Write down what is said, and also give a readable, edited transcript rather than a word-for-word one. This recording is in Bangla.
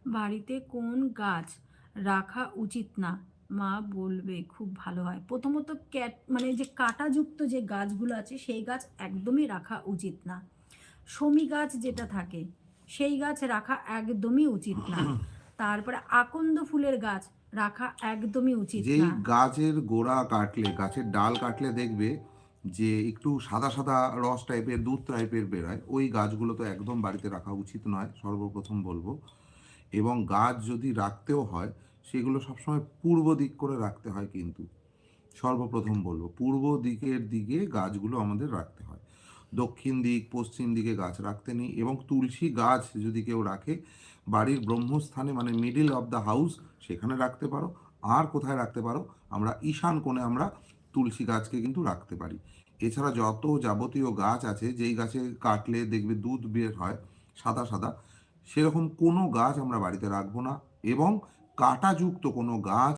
বাড়িতে কোন গাছ রাখা উচিত না? মা বলবে খুব ভালো হয়। প্রথমত মানে যে কাঁটাযুক্ত যে গাছগুলো আছে সেই গাছ একদমই রাখা উচিত না। শমী গাছ যেটা থাকে সেই গাছ রাখা একদমই উচিত না। তারপরে আকন্দ ফুলের গাছ রাখা একদমই উচিত যেই না। গাছের গোড়া কাটলে, গাছের ডাল কাটলে দেখবে যে একটু সাদা সাদা রস টাইপের, দুধ টাইপের বেরোয়, ওই গাছগুলো তো একদম বাড়িতে রাখা উচিত নয়, সর্বপ্রথম বলবো। এবং গাছ যদি রাখতেও হয় সেগুলো সবসময় পূর্ব দিক করে রাখতে হয়, কিন্তু সর্বপ্রথম বলবো পূর্ব দিকের দিকে গাছগুলো আমাদের রাখতে হয়। দক্ষিণ দিক, পশ্চিম দিকে গাছ রাখতে নেই। এবং তুলসী গাছ যদি কেউ রাখে বাড়ির ব্রহ্মস্থানে, মানে মিডিল অফ দ্য হাউস, সেখানে রাখতে পারো। আর কোথায় রাখতে পারো, আমরা ঈশান কোণে আমরা তুলসী গাছকে কিন্তু রাখতে পারি। এছাড়া যত যাবতীয় গাছ আছে, যেই গাছে কাটলে দেখবে দুধ বের হয় সাদা সাদা, সেরকম কোনো গাছ আমরা বাড়িতে রাখবো না। এবং কাঁটাযুক্ত কোনো গাছ